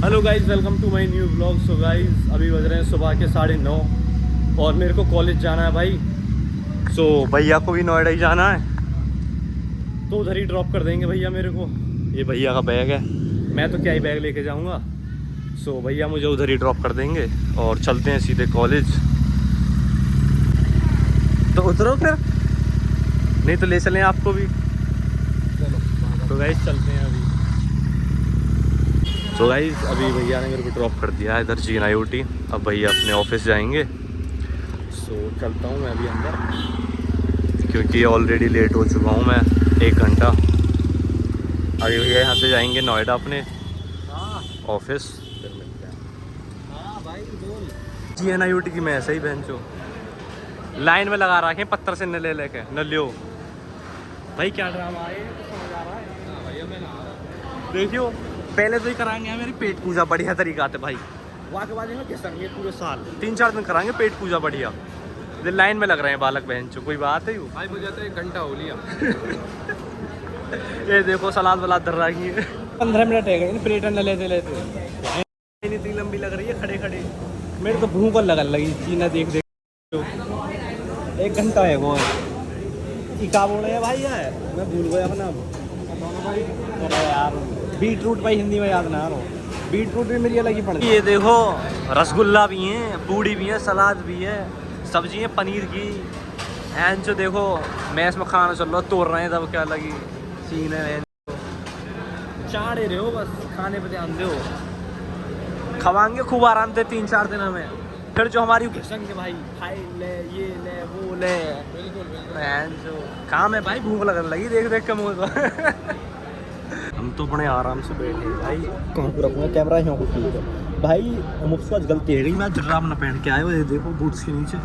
Hello guys, welcome to my new blog. So guys, अभी बज रहे हैं सुबह के 9:30 और मेरे को कॉलेज जाना है भाई। सो भैया को भी नोएडा ही जाना है, तो उधर ही ड्रॉप कर देंगे भैया मेरे को। ये भैया का बैग है, मैं तो क्या ही बैग लेके जाऊंगा। सो भैया मुझे उधर ही ड्रॉप कर देंगे और चलते हैं सीधे कॉलेज। तो उतरो फिर, नहीं तो ले चलें आपको भी। चलो तो गाइस चलते हैं अभी। तो गाइस अभी भैया ने मेरे को ड्रॉप कर दिया है इधर GNIOT। अब भैया अपने ऑफिस जाएंगे। सो चलता हूँ मैं अभी अंदर, क्योंकि ऑलरेडी लेट हो चुका हूँ मैं 1 घंटा। अभी भैया यहाँ से जाएंगे नोएडा अपने ऑफिस, फिर मिलते हैं। GNIOT की मैं ऐसे ही बेंचो लाइन में लगा रखे पत्थर से न ले लेके न लियो। भाई क्या ड्रामा है, समझ आ रहा है भैया। मैं नहा रहा हूँ, देखियो पहले तो ही कराएंगे मेरी पेट पूजा बढ़िया तरीका से भाई। वहाँ के बाद घिसेंगे पूरे साल 3-4 दिन कराएंगे पेट पूजा बढ़िया। लाइन में लग रहे हैं बालक बहन चो, कोई बात है भाई मुझे तो 1 घंटा हो लिया। ये देखो सलाद वलाद धर रही है। 15 मिनट है गए प्लेट न लेते लेते, इतनी लंबी लग रही है खड़े खड़े। मेरे तो भूख लगन लगी चीना देख देख। 1 घंटा है वो क्या बोल रहे हैं भाई है, मैं भूल गया अपना। अरे यार बीट रूट भाई हिंदी में याद ना आ रहा। बीट रूट भी मेरी अलग ही पड़ गई। ये देखो रसगुल्ला भी है, पूड़ी भी है, सलाद भी है, सब्जी है पनीर की। एंड जो देखो मैस में खाना चल रहा, तोड़ रहे हैं तब क्या लगी सीन है। चाड़े रहे हो बस, खाने पे ध्यान दो। खवाएंगे खूब आराम से 3-4 दिन हमें। फिर जो हमारी घिसेंगे भाई, खाई ले ये ले वो ले। बिल्कुल काम है भाई, भूख लगने लगी देख देख के मुझे तो। हम तो बड़े आराम से बैठे भाई। कहाँ को रखूँगा कैमरा, यहाँ को ठीक है भाई। मुझसे आज गलती है गई, मैं जुर्राम ना पहन के आए हो। ये देखो बूट्स के नीचे,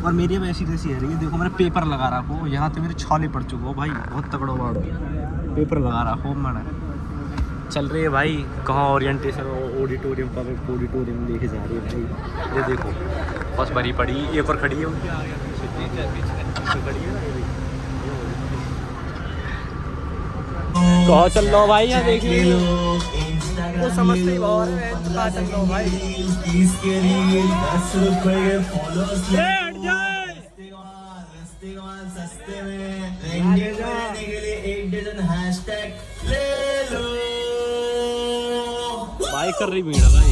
और मेरी अब ऐसी तैसी है रही है। देखो मैंने पेपर लगा रखो, यहाँ तो मेरे छाले पड़ चुके हो भाई। बहुत तगड़ो बाड़ो पेपर लगा रखो मैंने। चल रही है भाई कहाँ ओरिएंटेशन, ऑडिटोरियम पब्लिक ऑडिटोरियम लेके जा रही है भाई। ये देखो बस भरी पड़ी ये पर खड़ी है उनके आगे खड़ी है ना। कहाँ चल रहा भाई, यहाँ देख लो वो समझते ही बहुत है। कहाँ चल रहा भाई, सस्ते में लेने के लिए 1 डजन हैशटैग ले लो भाई। कर रही भीड़ भाई।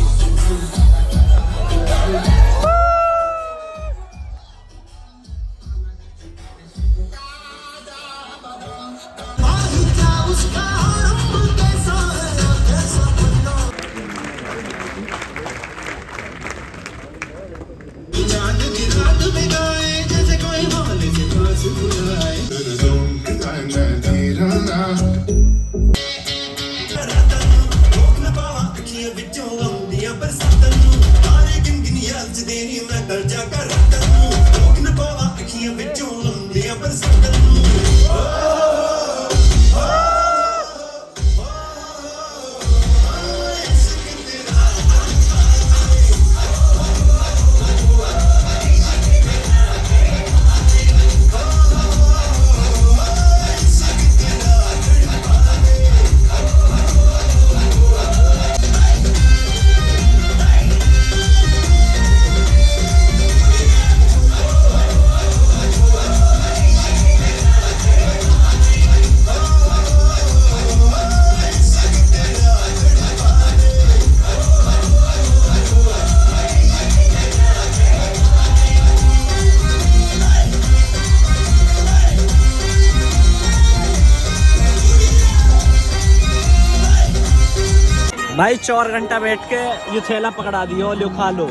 भाई 4 घंटा बैठ के ये थैला पकड़ा दियो, लो खा लो।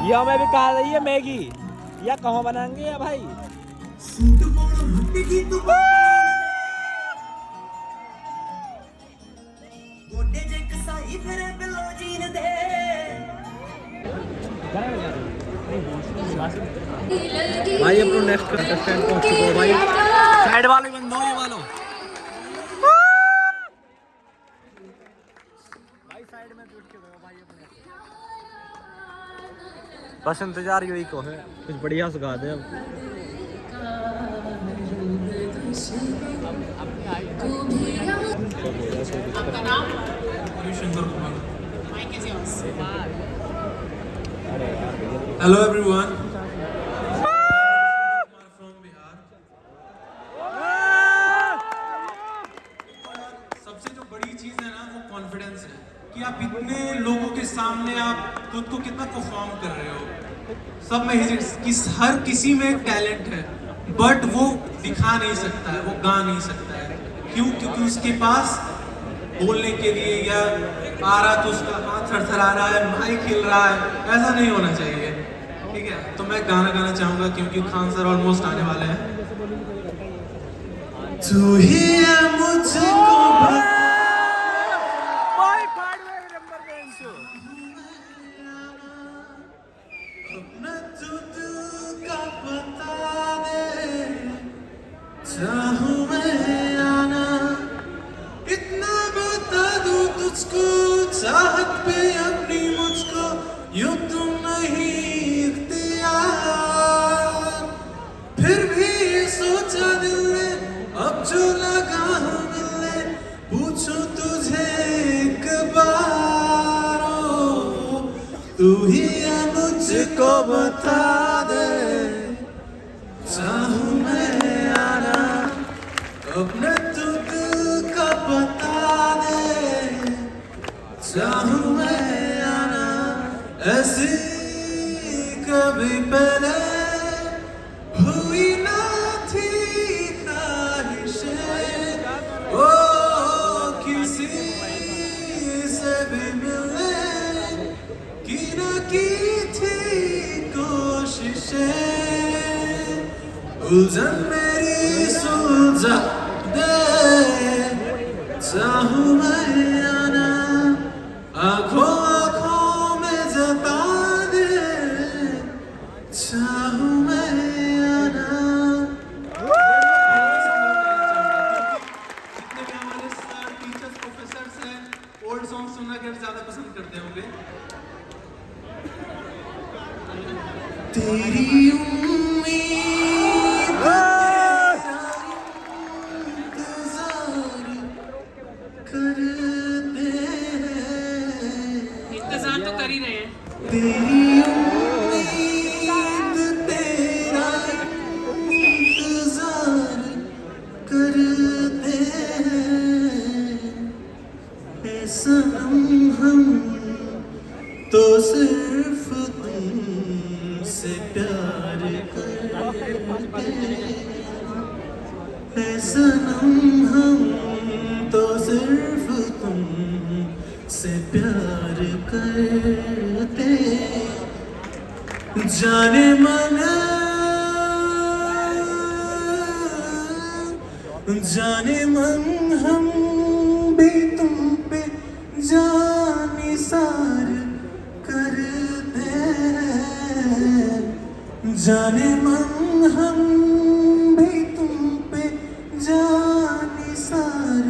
या मैं भी कहा रही है मैगी या कहाँ बनाएंगे या भाई। भाई अपना नेक्स्ट कंटेस्टेंट पहुंच चुका हो भाई। साइड वाले बंदो ये वालों भाई, साइड में बैठ के दो भाई अपने। बस इंतजार यही को है, कुछ बढ़िया सिखा दे अब। Hello everyone. From Bihar. सबसे जो बड़ी चीज है ना वो कॉन्फिडेंस है कि आप इतने लोगों के सामने आप खुद को कितना परफॉर्म कर रहे हो। सब में हर किसी में टैलेंट है बट वो दिखा नहीं सकता है, वो गा नहीं सकता है। क्यों? क्योंकि उसके पास बोलने के लिए या आ रहा तो उसका हाथ थरथरा रहा है, माइक हिल रहा है, ऐसा नहीं होना चाहिए। ठीक है, तो मैं गाना गाना चाहूंगा क्योंकि खान सर ऑलमोस्ट आने वाले हैं। तू ही है मुझको अपना तू का बता दे, चाहूं मैं आना, इतना बता दूं तुझको, चाहत पे अपनी मुझको, यूं तुम नहीं इख्तियार। फिर भी ये सोचा दिल ने, अब जो लगा हूं मिलने, पूछूं तुझे एक बार, ओ तू ही है मुझको बता दे, चाहूं मैं आना, अपने तू का बता दे, चाहूं मैं आना, ऐसी कभी पहले हुई ना थी ख्वाहिशें, ओ किसी से भी मिलने की ना की थी कोशिशें, उलझन मेरी सुलझा दे, चाहूं मैं आना, आंखों आंखों में जता दे, चाहूं मैं आना। जितने भी हमारे सर, टीचर्स, प्रोफेसर्स हैं, ओल्ड सॉन्ग सुनना कर ज्यादा पसंद करते होंगे। तेरी उम्मीद इंतजार तो कर ही रहे हैं। तेरी उम्मीद तेरा इंतजार करते हैं सनम, हम तो सिर्फ तुमसे प्यार करते हैं सनम, हम तो सिर्फ तुमसे प्यार करते, जाने मन जाने मन हम भी तुम पे जानी सार करते हैं, जाने मन हम भी तुम पे जानी सार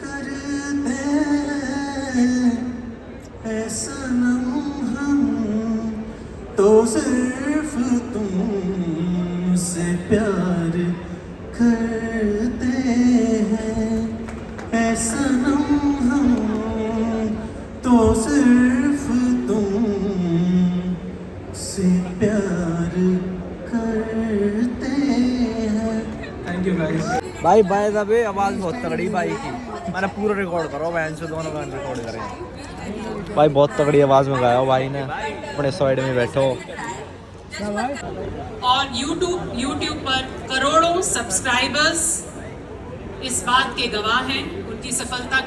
करते हैं, सनम हम तो सिर्फ तुमसे प्यार करते हैं, सनम हम तो सिर्फ तुमसे प्यार करते हैं। Thank you guys. भाई बाय द वे आवाज़ बहुत तगड़ी भाई की, मैंने पूरा रिकॉर्ड करो, बहन से दोनों गाने रिकॉर्ड करें भाई, बहुत तगड़ी आवाज़ में गाया हो भाई ने, अपने साइड में बैठो। और YouTube पर करोड़ों सब्सक्राइबर्स इस बात के गवाह हैं, उनकी सफलता।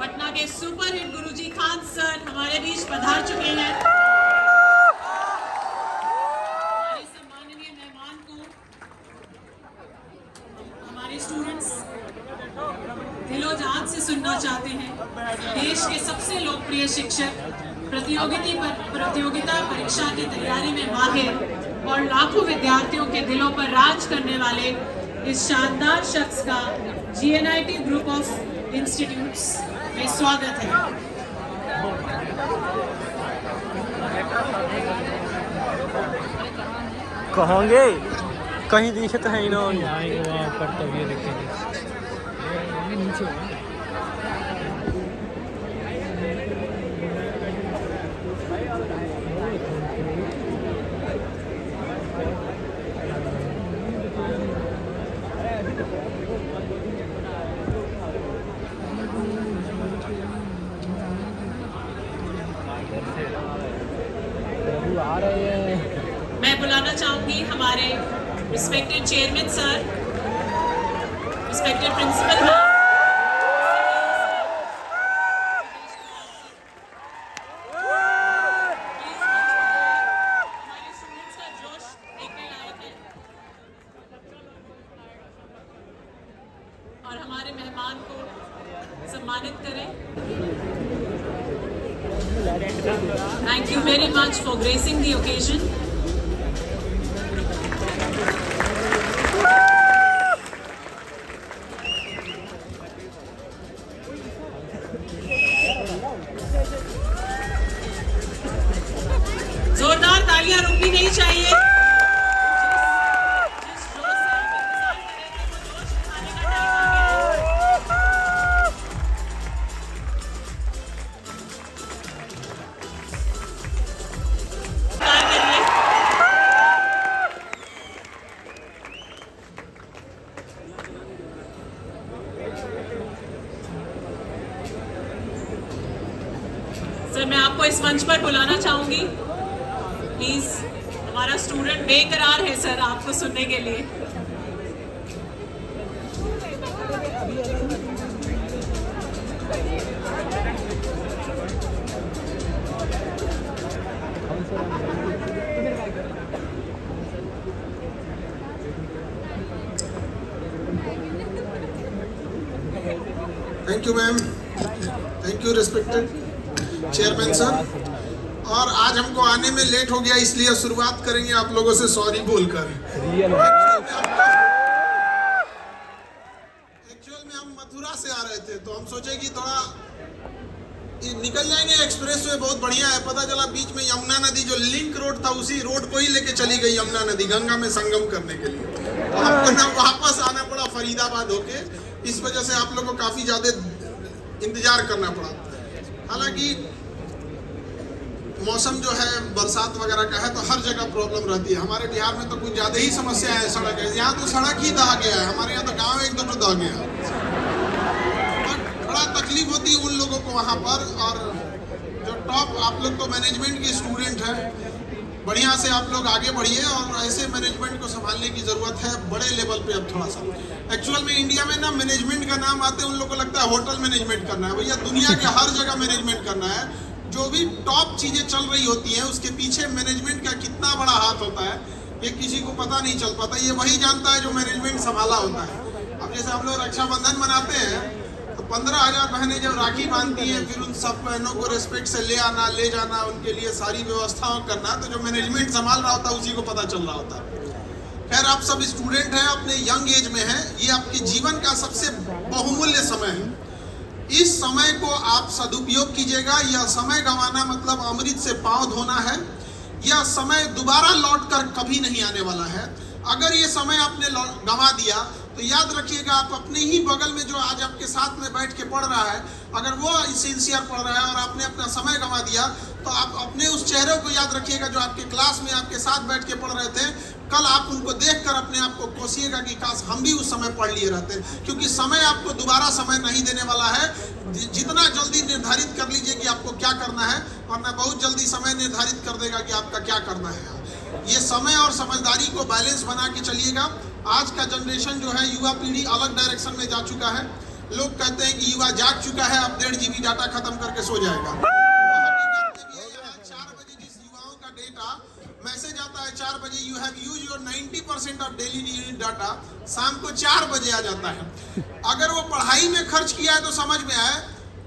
पटना के सुपरहिट गुरुजी खान सर हमारे बीच पधार चुके हैं। हमारे सम्माननीय मेहमान को हमारे स्टूडेंट्स दिलो जान से सुनना चाहते हैं। देश के सबसे लोकप्रिय शिक्षक, प्रतियोगिता परीक्षा की तैयारी में माहिर और लाखों विद्यार्थियों के दिलों पर राज करने वाले इस शानदार शख्स का GNIT ग्रुप ऑफ इंस्टीट्यूट्स में स्वागत है। कहोगे कहीं दिखे तो है ही ना। आएंगे वहाँ पर तब ये देखेंगे। नीचे आ रहे हैं। मैं बुलाना चाहूंगी हमारे respected chairman sir, respected principal ma'am, हमारे स्टूडेंट्स का जोश देखने लायक है और हमारे मेहमान को सम्मानित करें। Thank you very much for gracing the occasion. जोरदार तालियां रुकनी नहीं चाहिए। जिस जोश से आप इंतजार कर रहे थे वो जोश दिखाने का टाइम आ गया। सर मैं आपको इस मंच पर बुलाना चाहूंगी प्लीज। हमारा स्टूडेंट बेकरार है सर आपको सुनने के लिए। Thank you ma'am, thank you respected chairman sir. और आज हमको आने में लेट हो गया इसलिए शुरुआत करेंगे आप लोगों से सॉरी बोलकर। एक्चुअल में हम मथुरा से आ रहे थे तो हम सोचे कि थोड़ा निकल जाएंगे एक्सप्रेस वे, बहुत बढ़िया है। पता चला बीच में यमुना नदी जो लिंक रोड था उसी रोड को ही लेके चली गई यमुना नदी गंगा में संगम करने के लिए। तो हमको ना वापस आना पड़ा फरीदाबाद होके, इस वजह से आप लोगों को काफी ज्यादा इंतजार करना पड़ा। हालांकि मौसम जो है बरसात वगैरह का है तो हर जगह प्रॉब्लम रहती है। हमारे बिहार में तो कुछ ज्यादा ही समस्या है सड़क है, यहाँ तो सड़क ही दहा गया है। हमारे यहाँ तो गांव एकदम दहा गया, बट बड़ा तकलीफ होती है उन लोगों को वहाँ पर। और जो टॉप आप लोग तो मैनेजमेंट के स्टूडेंट हैं, बढ़िया से आप लोग आगे बढ़िए और ऐसे मैनेजमेंट को संभालने की जरूरत है बड़े लेवल पे। अब थोड़ा सा एक्चुअल में इंडिया में ना मैनेजमेंट का नाम आते उन लोगों को लगता है होटल मैनेजमेंट करना है। भैया दुनिया के हर जगह मैनेजमेंट करना है। जो भी टॉप चीजें चल रही होती हैं उसके पीछे मैनेजमेंट का कितना बड़ा हाथ होता है ये किसी को पता नहीं चल पाता। ये वही जानता है जो मैनेजमेंट संभाला होता है। अब जैसे हम लोग रक्षाबंधन मनाते हैं तो 15,000 बहनें जब राखी बांधती हैं फिर उन सब बहनों को रिस्पेक्ट से ले आना ले जाना, उनके लिए सारी व्यवस्थाओं करना, तो जो मैनेजमेंट संभाल रहा होता है उसी को पता चल रहा होता है। खैर आप सब स्टूडेंट हैं, अपने यंग एज में हैं, ये आपके जीवन का सबसे बहुमूल्य समय है। इस समय को आप सदुपयोग कीजिएगा। यह समय गंवाना मतलब अमृत से पांव धोना है। यह समय दोबारा लौट कर कभी नहीं आने वाला है। अगर ये समय आपने गंवा दिया तो याद रखिएगा आप अपने ही बगल में जो आज आपके साथ में बैठ के पढ़ रहा है, अगर वो सिंसियर पढ़ रहा है और आपने अपना समय गंवा दिया तो आप अपने उस चेहरे को याद रखिएगा जो आपके क्लास में आपके साथ बैठ के पढ़ रहे थे। कल आप उनको देखकर अपने आप को कोसिएगा कि काश हम भी उस समय पढ़ लिए रहते, क्योंकि समय आपको दोबारा समय नहीं देने वाला है। जितना जल्दी निर्धारित कर लीजिए कि आपको क्या करना है, वरना बहुत जल्दी समय निर्धारित कर देगा कि आपका क्या करना है। ये समय और समझदारी को बैलेंस बना के चलिएगा। आज का जनरेशन जो है युवा पीढ़ी अलग डायरेक्शन में जा चुका है। लोग कहते हैं कि युवा जाग चुका है, अब 1.5 GB डाटा खत्म करके सो जाएगा। 4 बजे जिस युवाओं का डेटा मैसेज आता है 4 बजे you have use your 90% of daily need data, शाम को 4 बजे आ जाता है। अगर वो पढ़ाई में खर्च किया है तो समझ में आए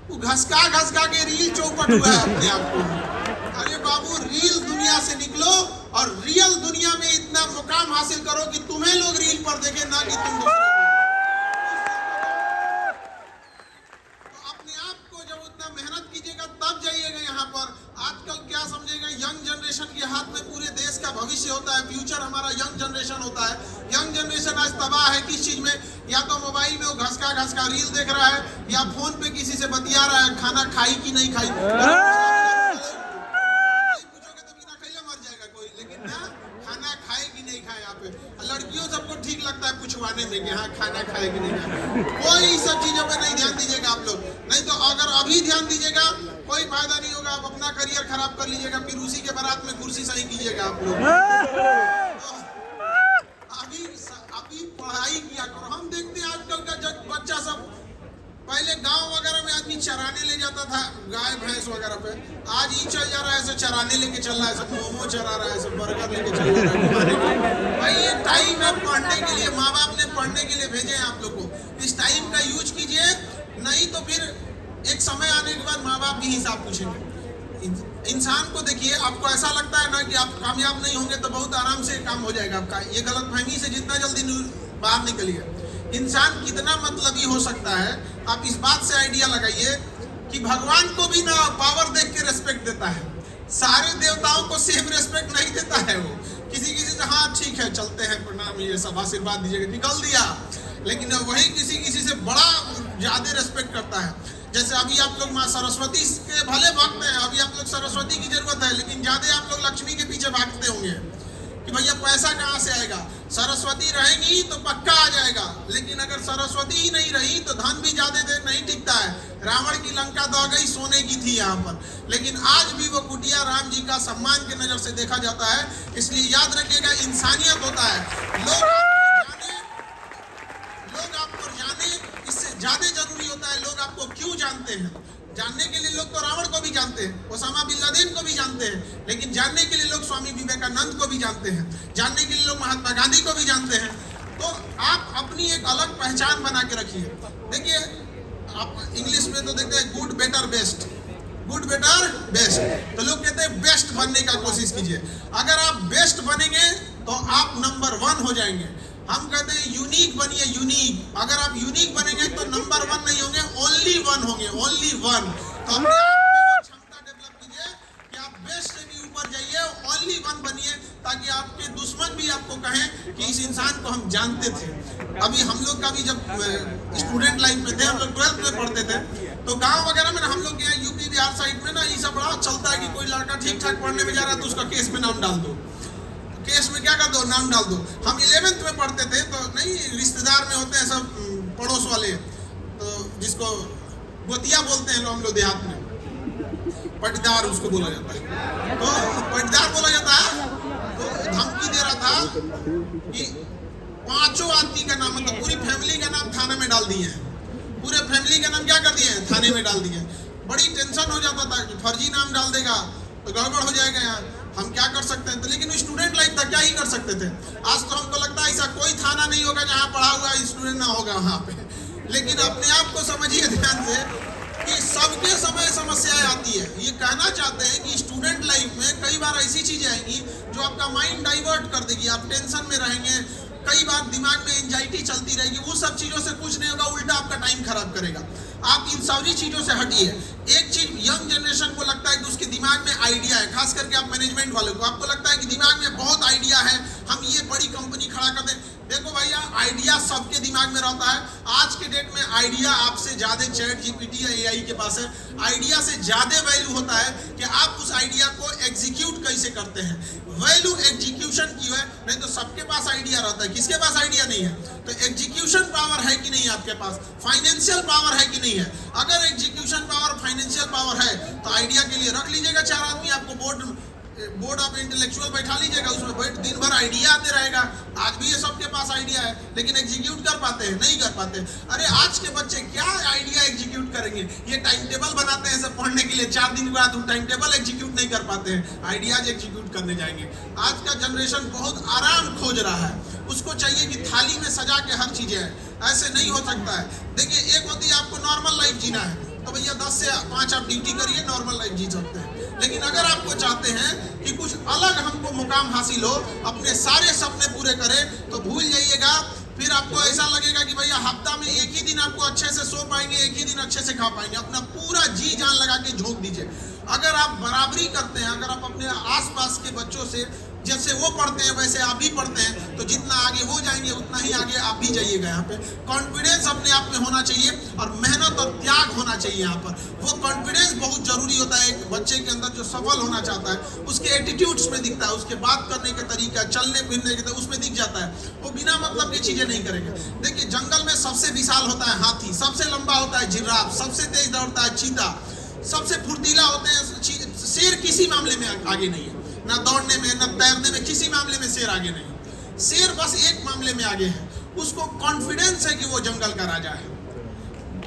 वो घसका के रील चौपट हुआ है अपने आप को। अरे बाबू रील दुनिया से निकलो और रियल दुनिया में इतना मुकाम हासिल करो कि तुम्हें लोग रील पर देखें, ना कि तुम दूसरे को। तो अपने आप को जब उतना मेहनत कीजिएगा तब जाइएगा यहाँ पर। आजकल क्या समझेगा, यंग जनरेशन के हाथ में पूरे देश का भविष्य होता है, फ्यूचर हमारा यंग जनरेशन होता है। तबाह है किस चीज में, या तो मोबाइल में वो घसका रील देख रहा है, या फोन पे किसी से बतिया रहा है, खाना खाई कि नहीं खाई। पूछोगे तो बिना खैले मर जाएगा कोई, लेकिन ना खाना खाए कि नहीं खाए। यहाँ पे लड़कियों सबको ठीक लगता है पूछवाने में कि हाँ खाना खाए कि नहीं खाए। कोई सब चीजों पे नहीं ध्यान दीजिएगा आप लोग, नहीं तो अगर अभी ध्यान दीजिएगा कोई फायदा नहीं होगा, आप अपना करियर खराब कर लीजिएगा, फिर उसी के बारात में कुर्सी सही कीजिएगा आप लोग। अभी पढ़ाई किया करो। हम देखते हैं आजकल का बच्चा सब, पहले गांव वगैरह में आदमी चराने ले जाता था गाय भैंस वगैरह पे, आज ही चल जा रहा है ऐसे चराने लेके चल रहा है, सब मोमो चरा रहा है, सब बर्गर लेके चल रहा है घुमाने के लिए। भाई ये टाइम है पढ़ने के लिए, माँ बाप ने पढ़ने के लिए भेजे हैं आप लोग को, इस टाइम का यूज कीजिए, नहीं तो फिर एक समय आने के बाद माँ बाप भी हिसाब पूछेंगे। इंसान को देखिए, आपको ऐसा लगता है ना कि आप कामयाब नहीं होंगे तो बहुत आराम से काम हो जाएगा आपका, ये गलतफहमी से जितना जल्दी बाहर निकलिए। इंसान कितना मतलबी हो सकता है, आप इस बात से आइडिया लगाइए कि भगवान को भी ना पावर देख के रेस्पेक्ट देता है, सारे देवताओं को सेम रेस्पेक्ट नहीं देता है वो। किसी से हाँ ठीक है चलते हैं प्रणाम ये सब आशीर्वाद दीजिएगा, निकल दिया, लेकिन वही किसी से बड़ा ज्यादा रेस्पेक्ट करता है। जैसे अभी आप लोग माँ सरस्वती के भले भक्त हैं, अभी आप लोग सरस्वती की जरूरत है, लेकिन ज्यादा आप लोग लक्ष्मी के पीछे भागते होंगे कि भैया पैसा कहाँ से आएगा। सरस्वती रहेंगी तो पक्का आ जाएगा, लेकिन अगर सरस्वती ही नहीं रही तो धन भी ज्यादा देर नहीं टिकता है। रावण की लंका दह गई, सोने की थी यहाँ पर, लेकिन आज भी वो कुटिया राम जी का सम्मान की नजर से देखा जाता है। इसलिए याद रखिएगा, इंसानियत होता है। लोग आपको जाने इससे ज्यादा जरूरी होता है लोग आपको क्यों जानते हैं। जानने के लिए लोग तो रावण को भी जानते हैं, ओसामा बिन लादेन को भी जानते हैं, लेकिन जानने के लिए लोग स्वामी विवेकानंद को भी जानते हैं, जानने के लिए लोग महात्मा गांधी को भी जानते हैं। तो आप अपनी एक अलग पहचान बना के रखिए। देखिए आप इंग्लिश में तो देखते हैं good better best, good better best, तो लोग कहते हैं बेस्ट बनने का कोशिश कीजिए। अगर आप बेस्ट बनेंगे तो आप नंबर 1 हो जाएंगे। हम कहते हैं यूनिक बनिए, यूनिक। अगर आप यूनिक बनेंगे तो नंबर 1 नहीं होंगे, ओनली 1 होंगे, ओनली 1। तो अपने आप में वो क्षमता डेवलप कीजिए कि आप बेस्ट से भी ऊपर जाइए, ओनली 1 बनिए, ताकि आपके दुश्मन भी आपको कहें कि इस इंसान को हम जानते थे। अभी हम लोग का भी जब स्टूडेंट लाइफ में थे, हम लोग 12th में पढ़ते थे, तो गांव वगैरह में ना हम लोग यहाँ यूपी बिहार साइड में ना ये सब बड़ा चलता है कि कोई लड़का ठीक ठाक पढ़ने में जा रहा है तो उसका केस में नाम डाल दो, केस में क्या कर दो, नाम डाल दो। हम 11th में पढ़ते थे तो नहीं, रिश्तेदार में होते हैं सब पड़ोस वाले, तो जिसको गोतिया बोलते हैं हम लोग देहात में, पटदार उसको बोला जाता है। तो पटदार बोला जाता है, तो धमकी दे रहा था कि 5 आदमी का नाम, मतलब पूरी फैमिली का नाम थाने में डाल दिए हैं, पूरे फैमिली का नाम क्या कर दिए हैं, थाने में डाल दिए। बड़ी टेंशन हो जाता था कि फर्जी नाम डाल देगा तो गड़बड़ हो जाएगा, यहाँ हम क्या कर सकते हैं। तो लेकिन स्टूडेंट लाइफ था, क्या ही कर सकते थे। आज तो हमको लगता है ऐसा कोई थाना नहीं होगा जहाँ पढ़ा हुआ स्टूडेंट ना होगा वहाँ पे। लेकिन अपने आप को समझिए ध्यान से कि सबके समय समस्याएं आती है। ये कहना चाहते हैं कि स्टूडेंट लाइफ में कई बार ऐसी चीजें आएंगी जो आपका माइंड डाइवर्ट कर देगी, आप टेंशन में रहेंगे, कई बार दिमाग में एंजाइटी चलती रहेगी। वो सब चीजों से कुछ नहीं होगा, उल्टा आपका टाइम खराब करेगा। आप इन सारी चीजों से हटिए। एक चीज यंग जनरेशन को लगता है कि उसके दिमाग में आइडिया है, खास करके आप मैनेजमेंट वाले को, आपको लगता है कि दिमाग में बहुत आइडिया है, हम ये बड़ी कंपनी खड़ा कर दें। देखो भैया, आइडिया सबके दिमाग में रहता है। आज के डेट में आइडिया आपसे ज्यादा चैट जीपीटी या एआई के पास है। आइडिया से ज्यादा वैल्यू होता है कि आप उस आइडिया को एग्जीक्यूट कैसे करते हैं। वैल्यू एग्जीक्यूशन की है, नहीं तो सबके पास आइडिया रहता है, किसके पास आइडिया नहीं है। तो एग्जीक्यूशन पावर है कि नहीं आपके पास, फाइनेंशियल पावर है कि नहीं है। अगर एग्जीक्यूशन पावर, फाइनेंशियल पावर है तो आइडिया के लिए रख लीजिएगा 4 आदमी, आपको बोर्ड ऑफ इंटेलेक्चुअल बैठा लीजिएगा, उसमें बैठ दिन भर आइडिया आते रहेगा। आज भी ये सबके पास आइडिया है, लेकिन एग्जीक्यूट कर पाते हैं, नहीं कर पाते। अरे आज के बच्चे क्या आइडिया एग्जीक्यूट करेंगे। ये टाइम टेबल बनाते हैं सब पढ़ने के लिए, 4 दिन के बाद टाइम टेबल एग्जीक्यूट नहीं कर पाते हैं, आइडियाज एग्जीक्यूट करने जाएंगे। आज का जनरेशन बहुत आराम खोज रहा है, उसको चाहिए कि थाली में सजा के हर चीजें है। ऐसे नहीं हो सकता है। देखिए, एक होती है आपको नॉर्मल लाइफ जीना है, तो भैया 10 से 5 आप ड्यूटी करिए, नॉर्मल लाइफ जी सकते हैं। लेकिन अगर आपको चाहते हैं कि कुछ अलग हमको मुकाम हासिल हो, अपने सारे सपने पूरे करें, तो भूल जाइएगा। फिर आपको ऐसा लगेगा कि भैया हफ्ता में एक ही दिन आपको अच्छे से सो पाएंगे, एक ही दिन अच्छे से खा पाएंगे। अपना पूरा जी जान लगा के झोंक दीजिए। अगर आप बराबरी करते हैं, अगर आप अपने आसपास के बच्चों से जैसे वो पढ़ते हैं वैसे आप भी पढ़ते हैं, तो जितना आगे वो जाएंगे उतना ही आगे आप भी जाइएगा। यहाँ पे कॉन्फिडेंस अपने आप में होना चाहिए और मेहनत और त्याग होना चाहिए। यहाँ पर वो कॉन्फिडेंस बहुत जरूरी होता है। एक बच्चे के अंदर जो सफल होना चाहता है उसके एटीट्यूड्स में दिखता है, उसके बात करने का तरीका, चलने फिरने के उसमें दिख जाता है। वो बिना मतलब की चीजें नहीं करेंगे। देखिए जंगल में सबसे विशाल होता है हाथी, सबसे लंबा होता है जिराफ, सबसे तेज दौड़ता है चीता, सबसे फुर्तीला होते हैं शेर। किसी मामले में आगे नहीं है, ना दौड़ने में ना तैरने में, किसी मामले में शेर आगे नहीं। शेर बस एक मामले में आगे है, उसको कॉन्फिडेंस है कि वो जंगल का राजा है।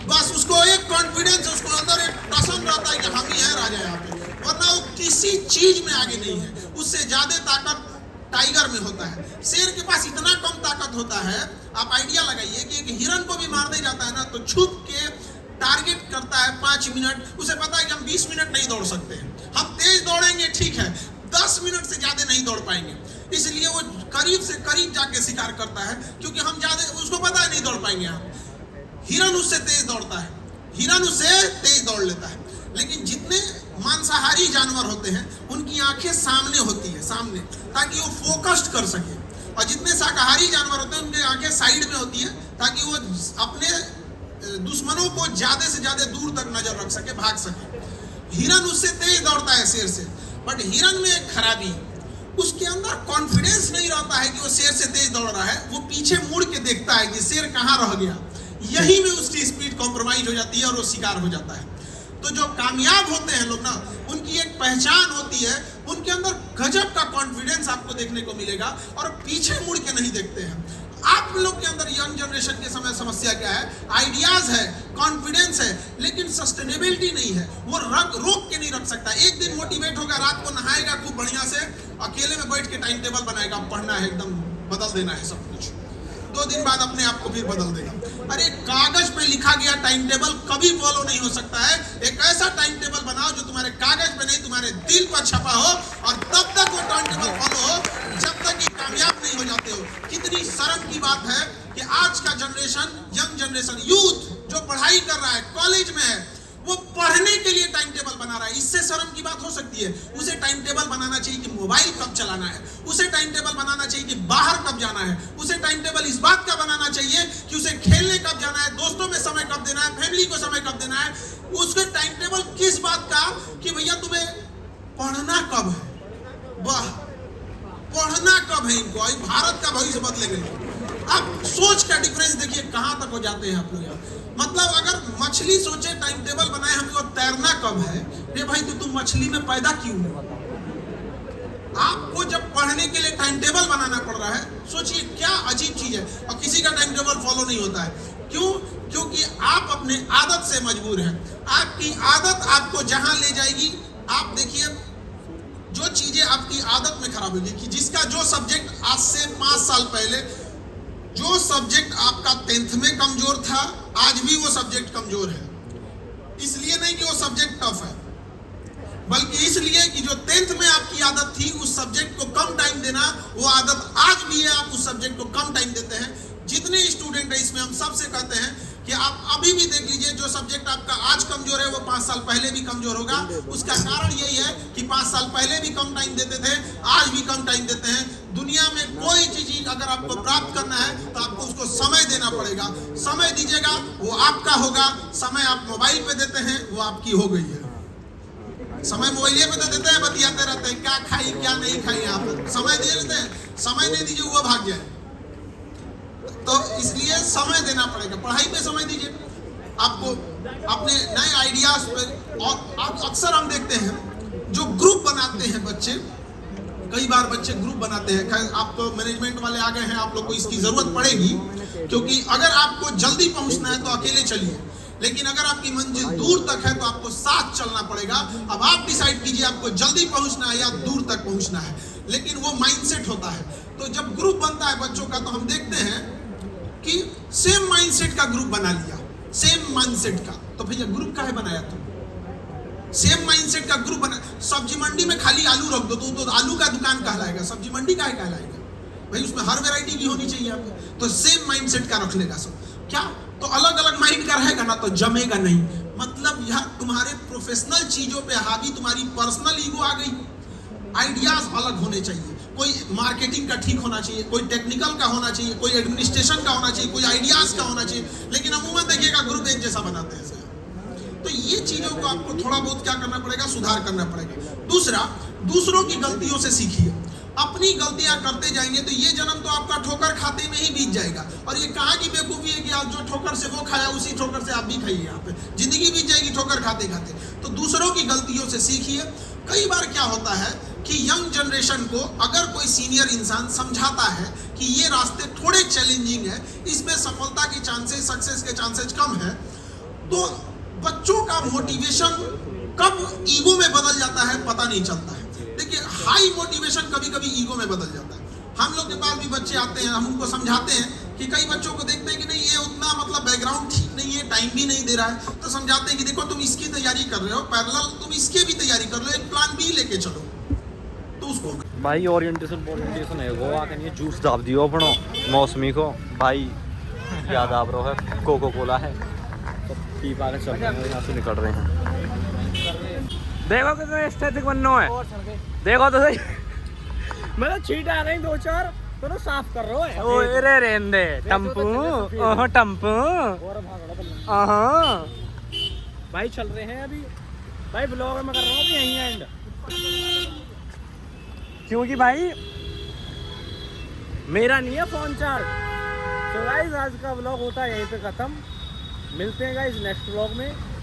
बस उसको एक कॉन्फिडेंस, उसको अंदर एक टसन रहता है कि हम ही हैं राजा यहाँ पे, वरना वो किसी चीज में आगे नहीं है। उससे ज्यादा ताकत टाइगर में होता है, शेर के पास इतना कम ताकत होता है। आप आइडिया लगाइए कि एक हिरन को भी मारने जाता है ना तो छुप के टारगेट करता है 5 मिनट। उसे पता है कि हम 20 मिनट नहीं दौड़ सकते हैं, हम तेज दौड़ेंगे ठीक है, 10 मिनट से ज्यादा नहीं दौड़ पाएंगे। इसलिए वो करीब से करीब जाके शिकार करता है, क्योंकि हम ज्यादा, उसको पता है नहीं दौड़ पाएंगे हम। हिरन उससे तेज दौड़ता है, हिरन उससे तेज दौड़ लेता है। लेकिन जितने मांसाहारी जानवर होते हैं उनकी आंखें सामने होती है, सामने, ताकि वो फोकस्ड कर सके। और जितने शाकाहारी जानवर होते हैं उनकी आंखें साइड में होती है, ताकि वो अपने दुश्मनों को ज्यादा से ज्यादा दूर तक नजर रख सके, भाग सके। हिरन उससे तेज दौड़ता है शेर से, बट हिरन में एक खराबी, उसके अंदर कॉन्फिडेंस नहीं रहता है कि वो शेर से तेज दौड़ रहा है। वो पीछे मुड़ के देखता है कि शेर कहाँ रह गया, यही में उसकी स्पीड कॉम्प्रोमाइज हो जाती है और वो शिकार हो जाता है। तो जो कामयाब होते हैं लोग ना, उनकी एक पहचान होती है, उनके अंदर गजब का कॉन्फिडेंस आपको देखने को मिलेगा और पीछे मुड़ के नहीं देखते हैं। आप लोग के अंदर यंग जनरेशन के समय समस्या क्या है, आइडियाज है, कॉन्फिडेंस है, लेकिन सस्टेनेबिलिटी नहीं है। वो रोक के नहीं रख सकता। एक दिन मोटिवेट होगा, रात को नहाएगा खूब बढ़िया से, अकेले में बैठ के टाइम टेबल बनाएगा, पढ़ना है, एकदम बदल देना है सब कुछ। 2 दिन बाद अपने आप को फिर बदल देगा। अरे कागज पे लिखा गया टाइम टेबल कभी फॉलो नहीं हो सकता है। एक ऐसा टाइम टेबल बनाओ जो तुम्हारे कागज पे नहीं, तुम्हारे दिल पर छपा हो, और तब तक वो टाइम टेबल फॉलो हो जब तक कि कामयाब नहीं हो जाते हो। कितनी शर्म की बात है कि आज का जनरेशन, यंग जनरेशन, यूथ जो पढ़ाई कर रहा है, कॉलेज में है, वो पढ़ने के लिए टाइम टेबल बना रहा है। इससे शर्म की बात हो सकती है? उसे टाइम टेबल बनाना चाहिए कि मोबाइल कब चलाना है, उसे टाइम टेबल बनाना चाहिए कि बाहर कब जाना है, उसे टाइम टेबल इस बात का बनाना चाहिए कि उसे खेलने कब जाना है, दोस्तों में समय कब देना है, फैमिली को समय कब देना है। उसके टाइम टेबल किस बात का कि भैया तुम्हें पढ़ना कब है, वाह पढ़ना कब है इनको। भारत का भविष्य बदलेगा। अब सोच का डिफरेंस देखिए कहां तक हो जाते हैं आप लोग। मतलब अगर मछली सोचे टाइम टेबल बनाए हमको तैरना कब है, रे भाई तो तुम मछली में पैदा क्यों हो? आपको जब पढ़ने के लिए टाइम टेबल बनाना पड़ रहा है, सोचिए क्या अजीब चीज है। और किसी का टाइम टेबल फॉलो नहीं होता है, क्यों? क्योंकि आप अपने आदत से मजबूर हैं। आपकी आदत आपको जहां ले जाएगी, आप देखिए जो चीजें आपकी आदत में खराब होगी, कि जिसका जो सब्जेक्ट आज से 5 साल पहले, जो सब्जेक्ट आपका 10th में कमजोर था, आज भी वो सब्जेक्ट कमजोर है। इसलिए नहीं कि वो सब्जेक्ट टफ है, बल्कि इसलिए कि जो 10th में आपकी आदत थी उस सब्जेक्ट को कम टाइम देना, वो आदत आज भी है, आप उस सब्जेक्ट को कम टाइम देते हैं। जितने स्टूडेंट है इसमें हम सबसे कहते हैं कि आप अभी भी देख लीजिए, जो सब्जेक्ट आपका आज कमजोर है वो 5 साल पहले भी कमजोर होगा। उसका कारण यही है कि 5 साल पहले भी कम टाइम देते थे, आज भी कम टाइम देते हैं। दुनिया में कोई चीज अगर आपको प्राप्त करना है तो आपको उसको समय देना पड़ेगा। समय दीजिएगा वो आपका होगा। समय आप मोबाइल पे देते हैं वो आपकी हो गई है। समय मोबाइल पे तो देते हैं, बतियाते रहते हैं, क्या खाई क्या नहीं खाई। यहाँ पर समय दे देते हैं, समय नहीं दीजिए वो भाग जाए। तो इसलिए समय देना पड़ेगा। पढ़ाई पे समय दीजिए, आपको अपने नए आइडियाज पे। और अक्सर हम देखते हैं जो ग्रुप बनाते हैं बच्चे, कई बार बच्चे ग्रुप बनाते हैं। खैर आप तो मैनेजमेंट वाले आ गए हैं, आप लोग को इसकी जरूरत पड़ेगी, क्योंकि अगर आपको जल्दी पहुंचना है तो अकेले चलिए, लेकिन अगर आपकी मंजिल दूर तक है तो आपको साथ चलना पड़ेगा। अब आप डिसाइड कीजिए आपको जल्दी पहुंचना है या दूर तक पहुंचना है, लेकिन वो माइंडसेट होता है। तो जब ग्रुप बनता है बच्चों का, तो हम देखते हैं कि सेम माइंडसेट का ग्रुप बना लिया, सेम माइंडसेट का। तो भैया ग्रुप काहे बनाया तुम? सेम माइंडसेट का ग्रुप बना। सब्जी मंडी में खाली आलू रख दो तो आलू का दुकान कहलाएगा, सब्जी मंडी काहे कहलाएगा? भाई उसमें हर वैरायटी की होनी चाहिए आपको। तो सेम माइंडसेट का रख लेगा सब। क्या? तो अलग अलग माइंड का रहेगा ना तो जमेगा नहीं। मतलब यह तुम्हारे प्रोफेशनल चीजों पे हावी तुम्हारी पर्सनल ईगो आ गई। आइडियाज अलग होने चाहिए। कोई मार्केटिंग का ठीक होना चाहिए, कोई टेक्निकल का होना चाहिए, कोई एडमिनिस्ट्रेशन का होना चाहिए, कोई आइडियाज का होना चाहिए, लेकिन अमूमन देखिएगा ग्रुप एक जैसा बनाते हैं सर। तो ये चीजों को आपको थोड़ा बहुत क्या करना पड़ेगा, सुधार करना पड़ेगा। दूसरा, दूसरों की गलतियों से सीखिए। अपनी गलतियां करते जाएंगे तो ये जन्म तो आपका ठोकर खाते में ही बीत जाएगा। और ये कहा कि बेवकूफी है कि आप जो ठोकर से वो खाया उसी ठोकर से आप भी खाइए, यहाँ पे जिंदगी बीत जाएगी ठोकर खाते खाते। तो दूसरों की गलतियों से सीखिए। कई बार क्या होता है कि यंग जनरेशन को अगर कोई सीनियर इंसान समझाता है कि ये रास्ते थोड़े चैलेंजिंग है, इसमें सफलता की चांसेस, सक्सेस के चांसेस कम है, तो बच्चों का मोटिवेशन कब ईगो में बदल जाता है पता नहीं चलता है। देखिए, हाई मोटिवेशन कभी कभी ईगो में बदल जाता है। हम लोग के पास भी बच्चे आते हैं, हम उनको समझाते हैं कि कई बच्चों को देखते हैं कि नहीं ये उतना मतलब बैकग्राउंड ठीक नहीं है, टाइम भी नहीं दे रहा है, तो समझाते हैं कि देखो तुम इसकी तैयारी कर रहे हो, पैरेलल तुम इसके भी तैयारी कर लो, एक प्लान बी लेके चलो। तो उसको भाई ओरिएंटेशन है वो आके नहीं जूस दाब दियो अपनो मौसमी को भाई, याद आप रहा है कोको कोला है, तो पी पा के चल रहे हैं, यहाँ से निकल रहे हैं। देखो कितना एस्थेटिक बनना है, देखो तो सही। मतलब छीट आ रही 2-4 तो साफ कर रहे हो। ओ रे रेंदे टम्पू, ओह टम्पू, आहा भाई चल रहे हैं अभी भाई, ब्लॉग में कर रहा हूँ अभी यहीं एंड, क्योंकि भाई मेरा नहीं है फोन चार्ज। तो गाइस आज का ब्लॉग होता है यहीं पे खत्म, मिलते हैं गाइस नेक्स्ट ब्लॉग में।